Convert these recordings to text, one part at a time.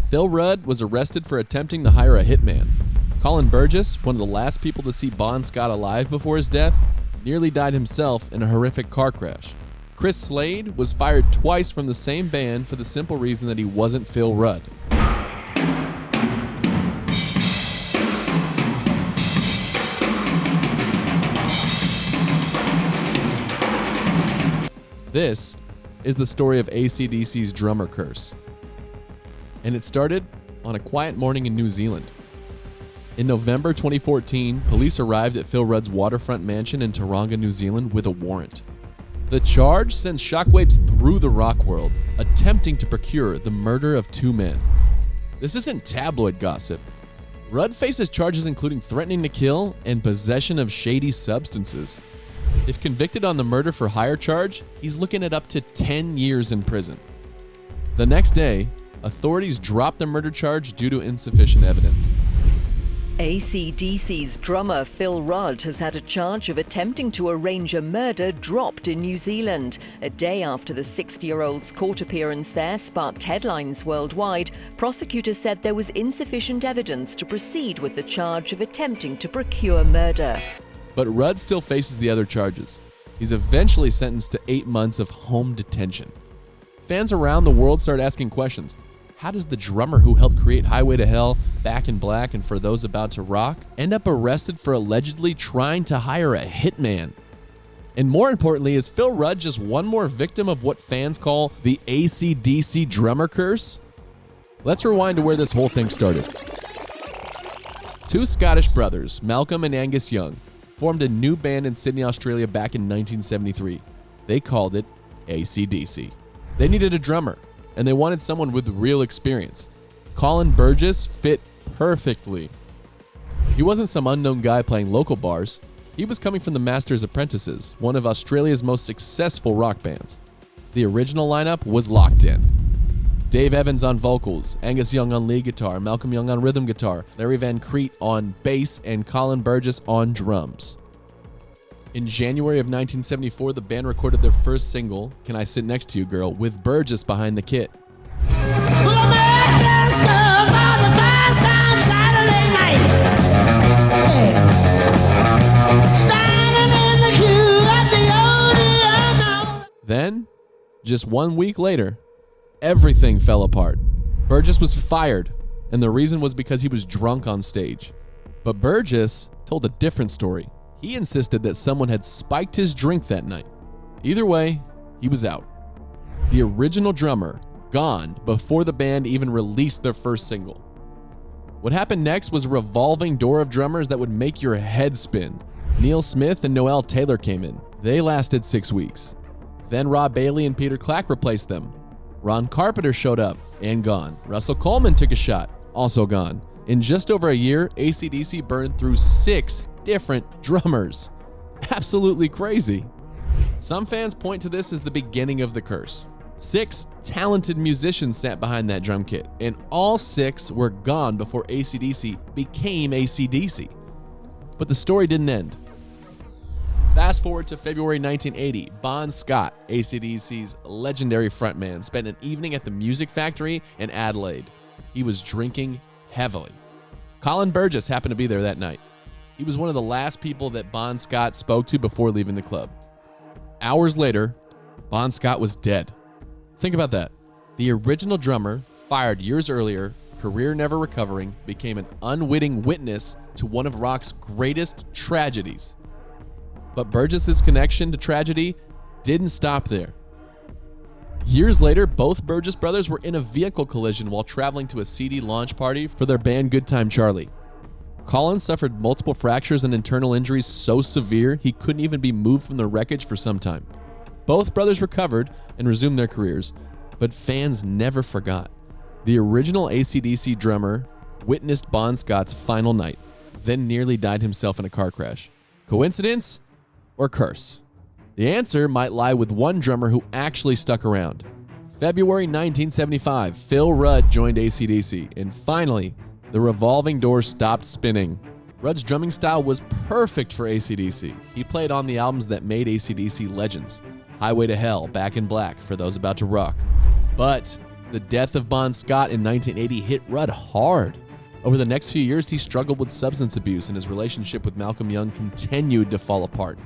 Phil Rudd was arrested for attempting to hire a hitman. Colin Burgess, one of the last people to see Bon Scott alive before his death, nearly died himself in a horrific car crash. Chris Slade was fired twice from the same band for the simple reason that he wasn't Phil Rudd. This is the story of AC/DC's drummer curse. And it started on a quiet morning in New Zealand. In November 2014, police arrived at Phil Rudd's waterfront mansion in Taronga, New Zealand with a warrant. The charge sends shockwaves through the rock world, attempting to procure the murder of 2 men. This isn't tabloid gossip. Rudd faces charges including threatening to kill and possession of shady substances. If convicted on the murder for hire charge, he's looking at up to 10 years in prison. The next day, authorities dropped the murder charge due to insufficient evidence. AC/DC's drummer Phil Rudd has had a charge of attempting to arrange a murder dropped in New Zealand. A day after the 60-year-old's court appearance there sparked headlines worldwide, prosecutors said there was insufficient evidence to proceed with the charge of attempting to procure murder. But Rudd still faces the other charges. He's eventually sentenced to 8 months of home detention. Fans around the world start asking questions. How does the drummer who helped create Highway to Hell, Back in Black, and For Those About to Rock end up arrested for allegedly trying to hire a hitman? And more importantly, is Phil Rudd just one more victim of what fans call the AC/DC drummer curse? Let's rewind to where this whole thing started. 2 Scottish brothers, Malcolm and Angus Young, formed a new band in Sydney, Australia back in 1973. They called it AC/DC. They needed a drummer, and they wanted someone with real experience. Colin Burgess fit perfectly. He wasn't some unknown guy playing local bars. He was coming from the Masters Apprentices, one of Australia's most successful rock bands. The original lineup was locked in. Dave Evans on vocals, Angus Young on lead guitar, Malcolm Young on rhythm guitar, Larry Van Crete on bass, and Colin Burgess on drums. In January of 1974, the band recorded their first single, Can I Sit Next to You Girl, with Burgess behind the kit. Then, just 1 week later, everything fell apart. Burgess was fired, and the reason was because he was drunk on stage. But Burgess told a different story. He insisted that someone had spiked his drink that night. Either way, he was out. The original drummer, gone before the band even released their first single. What happened next was a revolving door of drummers that would make your head spin. Neil Smith and Noel Taylor came in. They lasted 6 weeks. Then Rob Bailey and Peter Clack replaced them. Ron Carpenter showed up and gone. Russell Coleman took a shot, also gone. In just over a year, AC/DC burned through 6 different drummers. Absolutely crazy. Some fans point to this as the beginning of the curse. 6 talented musicians sat behind that drum kit, and all 6 were gone before AC/DC became AC/DC. But the story didn't end. Fast forward to February 1980, Bon Scott, AC/DC's legendary frontman, spent an evening at the Music Factory in Adelaide. He was drinking heavily. Colin Burgess happened to be there that night. He was one of the last people that Bon Scott spoke to before leaving the club. Hours later, Bon Scott was dead. Think about that. The original drummer, fired years earlier, career never recovering, became an unwitting witness to one of rock's greatest tragedies. But Burgess's connection to tragedy didn't stop there. Years later, both Burgess brothers were in a vehicle collision while traveling to a CD launch party for their band Good Time Charlie. Colin suffered multiple fractures and internal injuries so severe he couldn't even be moved from the wreckage for some time. Both brothers recovered and resumed their careers, but fans never forgot. The original AC/DC drummer witnessed Bon Scott's final night, then nearly died himself in a car crash. Coincidence or curse? The answer might lie with one drummer who actually stuck around. February 1975, Phil Rudd joined AC/DC, and finally, the revolving door stopped spinning. Rudd's drumming style was perfect for AC/DC. He played on the albums that made AC/DC legends. Highway to Hell, Back in Black, For Those About to Rock. But The death of Bon Scott in 1980 hit Rudd hard. Over the next few years, he struggled with substance abuse, and his relationship with Malcolm Young continued to fall apart.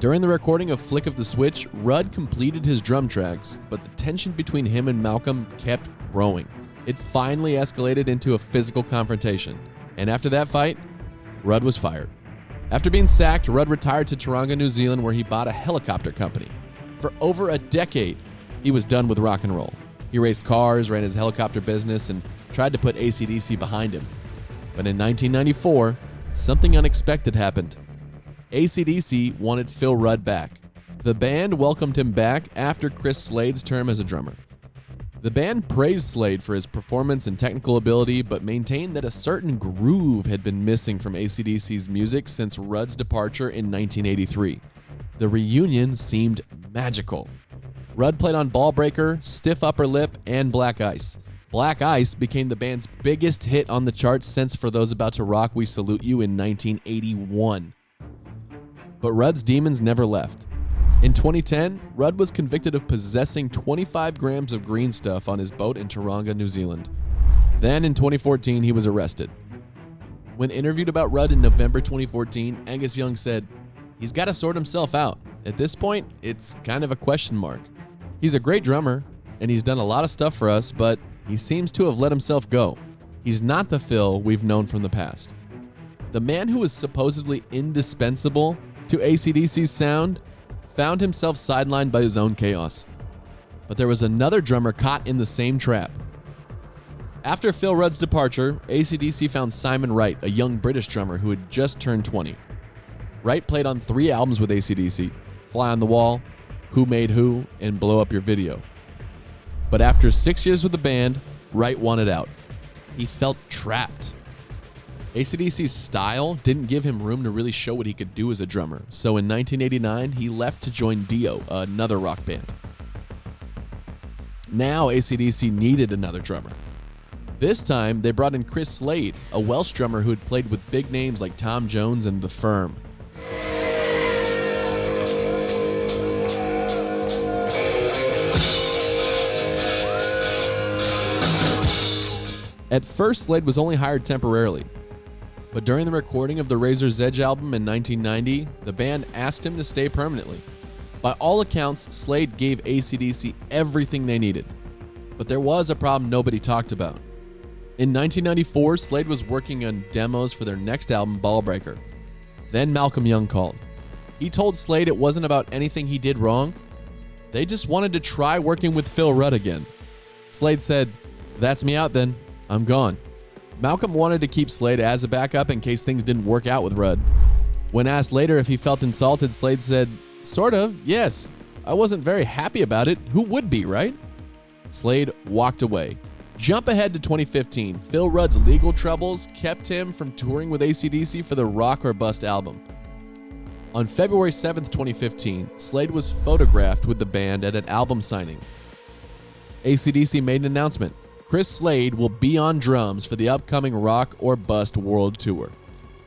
During the recording of Flick of the Switch, Rudd completed his drum tracks, but the tension between him and Malcolm kept growing. It finally escalated into a physical confrontation, and after that fight, Rudd was fired. After being sacked, Rudd retired to Taronga, New Zealand, where he bought a helicopter company. For over a decade, he was done with rock and roll. He raced cars, ran his helicopter business, and tried to put AC/DC behind him. But in 1994, something unexpected happened. AC/DC wanted Phil Rudd back. The band welcomed him back after Chris Slade's term as a drummer. The band praised Slade for his performance and technical ability, but maintained that a certain groove had been missing from AC/DC's music since Rudd's departure in 1983. The reunion seemed magical. Rudd played on Ball Breaker, Stiff Upper Lip, and Black Ice. Black Ice became the band's biggest hit on the charts since For Those About to Rock, We Salute You in 1981. But Rudd's demons never left. In 2010, Rudd was convicted of possessing 25 grams of green stuff on his boat in Taronga, New Zealand. Then in 2014, he was arrested. When interviewed about Rudd in November 2014, Angus Young said, "He's got to sort himself out. At this point, it's kind of a question mark. He's a great drummer, and he's done a lot of stuff for us, but he seems to have let himself go. He's not the Phil we've known from the past." The man who was supposedly indispensable to AC/DC's sound found himself sidelined by his own chaos. But there was another drummer caught in the same trap. After Phil Rudd's departure, AC/DC found Simon Wright, a young British drummer who had just turned 20. Wright played on 3 albums with AC/DC, Fly on the Wall, Who Made Who, and Blow Up Your Video. But after 6 years with the band, Wright wanted out. He felt trapped. AC/DC's style didn't give him room to really show what he could do as a drummer, so in 1989, he left to join Dio, another rock band. Now AC/DC needed another drummer. This time, they brought in Chris Slade, a Welsh drummer who had played with big names like Tom Jones and The Firm. At first, Slade was only hired temporarily. But during the recording of the Razor's Edge album in 1990, the band asked him to stay permanently. By all accounts, Slade gave AC/DC everything they needed. But there was a problem nobody talked about. In 1994, Slade was working on demos for their next album, Ball Breaker. Then Malcolm Young called. He told Slade it wasn't about anything he did wrong. They just wanted to try working with Phil Rudd again. Slade said, "That's me out then. I'm gone." Malcolm wanted to keep Slade as a backup in case things didn't work out with Rudd. When asked later if he felt insulted, Slade said, "Sort of, yes. I wasn't very happy about it. Who would be, right?" Slade walked away. Jump ahead to 2015. Phil Rudd's legal troubles kept him from touring with AC/DC for the Rock or Bust album. On February 7th, 2015, Slade was photographed with the band at an album signing. AC/DC made an announcement. Chris Slade will be on drums for the upcoming Rock or Bust World Tour.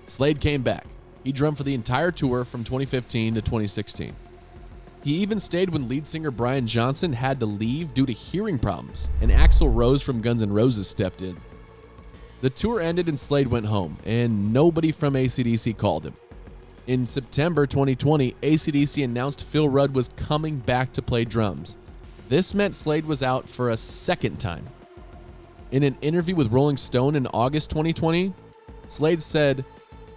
Slade came back. He drummed for the entire tour from 2015 to 2016. He even stayed when lead singer Brian Johnson had to leave due to hearing problems, and Axl Rose from Guns N' Roses stepped in. The tour ended and Slade went home, and nobody from AC/DC called him. In September 2020, AC/DC announced Phil Rudd was coming back to play drums. This meant Slade was out for a second time. In an interview with Rolling Stone in August 2020, Slade said,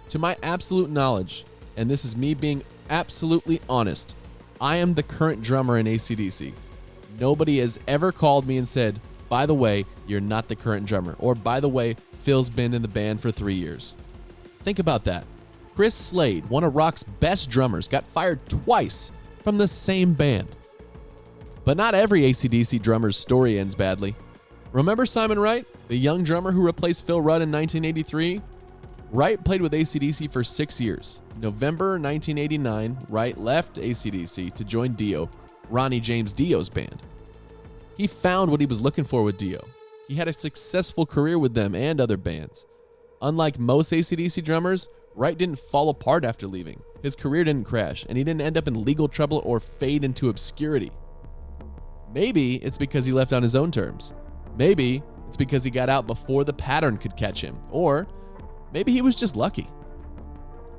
"To my absolute knowledge, and this is me being absolutely honest, I am the current drummer in AC/DC. Nobody has ever called me and said, 'By the way, you're not the current drummer,' or 'By the way, Phil's been in the band for 3 years.'" Think about that. Chris Slade, one of rock's best drummers, got fired twice from the same band. But not every AC/DC drummer's story ends badly. Remember Simon Wright, the young drummer who replaced Phil Rudd in 1983? Wright played with AC/DC for 6 years. In November 1989, Wright left AC/DC to join Dio, Ronnie James Dio's band. He found what he was looking for with Dio. He had a successful career with them and other bands. Unlike most AC/DC drummers, Wright didn't fall apart after leaving. His career didn't crash, and he didn't end up in legal trouble or fade into obscurity. Maybe it's because he left on his own terms. Maybe it's because he got out before the pattern could catch him. Or maybe he was just lucky.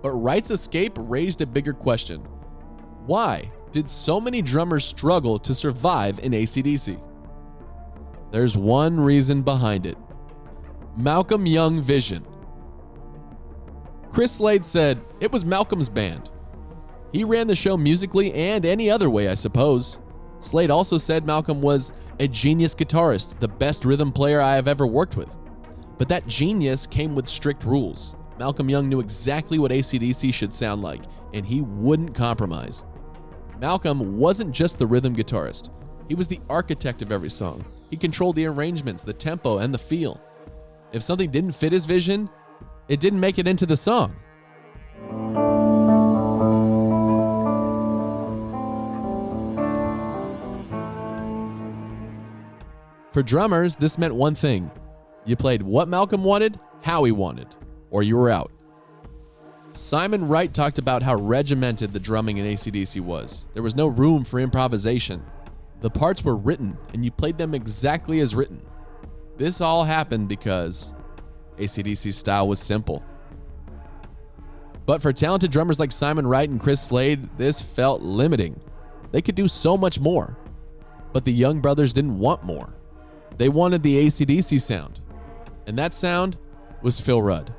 But Wright's escape raised a bigger question. Why did so many drummers struggle to survive in AC/DC? There's one reason behind it. Malcolm Young vision. Chris Slade said it was Malcolm's band. He ran the show musically and any other way, I suppose. Slade also said Malcolm was a genius guitarist, the best rhythm player I have ever worked with. But that genius came with strict rules. Malcolm Young knew exactly what AC/DC should sound like, and he wouldn't compromise. Malcolm wasn't just the rhythm guitarist. He was the architect of every song. He controlled the arrangements, the tempo, and the feel. If something didn't fit his vision, it didn't make it into the song. For drummers, this meant one thing. You played what Malcolm wanted, how he wanted, or you were out. Simon Wright talked about how regimented the drumming in AC/DC was. There was no room for improvisation. The parts were written, and you played them exactly as written. This all happened because AC/DC's style was simple. But for talented drummers like Simon Wright and Chris Slade, this felt limiting. They could do so much more. But the Young brothers didn't want more. They wanted the AC/DC sound. And that sound was Phil Rudd.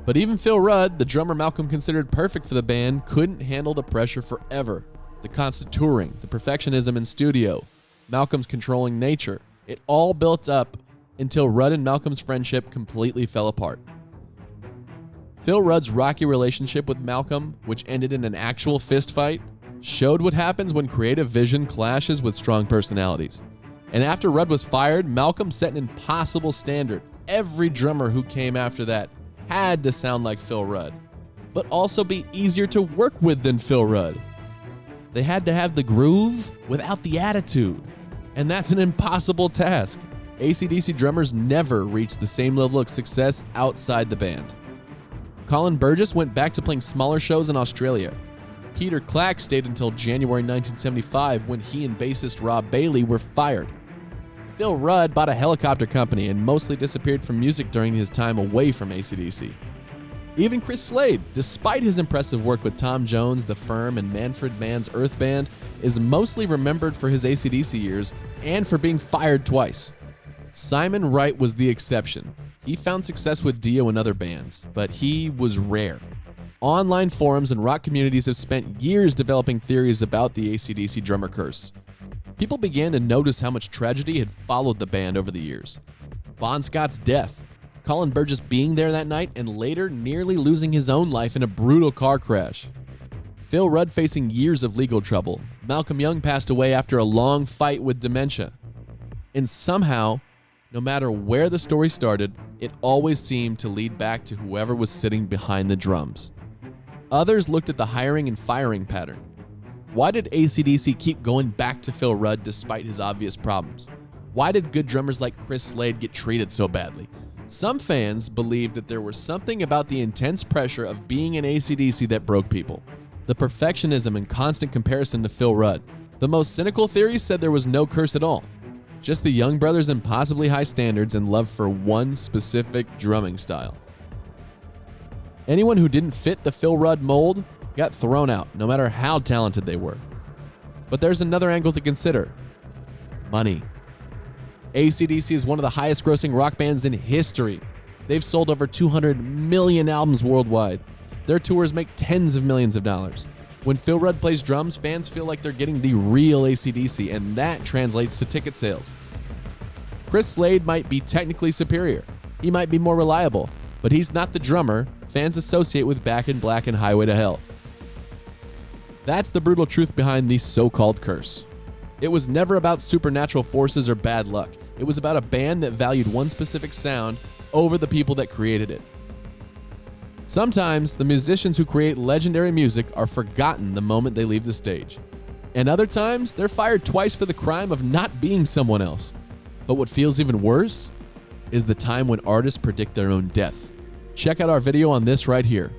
But even Phil Rudd, the drummer Malcolm considered perfect for the band, couldn't handle the pressure forever. The constant touring, the perfectionism in studio, Malcolm's controlling nature, it all built up until Rudd and Malcolm's friendship completely fell apart. Phil Rudd's rocky relationship with Malcolm, which ended in an actual fist fight, showed what happens when creative vision clashes with strong personalities. And after Rudd was fired, Malcolm set an impossible standard. Every drummer who came after that had to sound like Phil Rudd, but also be easier to work with than Phil Rudd. They had to have the groove without the attitude, and that's an impossible task. AC/DC drummers never reached the same level of success outside the band. Colin Burgess went back to playing smaller shows in Australia. Peter Clack stayed until January 1975 when he and bassist Rob Bailey were fired. Phil Rudd bought a helicopter company and mostly disappeared from music during his time away from AC/DC. Even Chris Slade, despite his impressive work with Tom Jones, The Firm, and Manfred Mann's Earth Band, is mostly remembered for his AC/DC years and for being fired twice. Simon Wright was the exception. He found success with Dio and other bands, but he was rare. Online forums and rock communities have spent years developing theories about the AC/DC drummer curse. People began to notice how much tragedy had followed the band over the years. Bon Scott's death, Colin Burgess being there that night and later nearly losing his own life in a brutal car crash. Phil Rudd facing years of legal trouble. Malcolm Young passed away after a long fight with dementia. And somehow, no matter where the story started, it always seemed to lead back to whoever was sitting behind the drums. Others looked at the hiring and firing pattern. Why did AC/DC keep going back to Phil Rudd despite his obvious problems? Why did good drummers like Chris Slade get treated so badly? Some fans believed that there was something about the intense pressure of being in AC/DC that broke people. The perfectionism and constant comparison to Phil Rudd. The most cynical theories said there was no curse at all. Just the Young brothers' impossibly high standards and love for one specific drumming style. Anyone who didn't fit the Phil Rudd mold got thrown out, no matter how talented they were. But there's another angle to consider. Money. AC/DC is one of the highest grossing rock bands in history. They've sold over 200 million albums worldwide. Their tours make tens of millions of dollars. When Phil Rudd plays drums, fans feel like they're getting the real AC/DC, and that translates to ticket sales. Chris Slade might be technically superior. He might be more reliable, but he's not the drummer fans associate with Back in Black and Highway to Hell. That's the brutal truth behind the so-called curse. It was never about supernatural forces or bad luck. It was about a band that valued one specific sound over the people that created it. Sometimes, the musicians who create legendary music are forgotten the moment they leave the stage. And other times, they're fired twice for the crime of not being someone else. But what feels even worse is the time when artists predict their own death. Check out our video on this right here.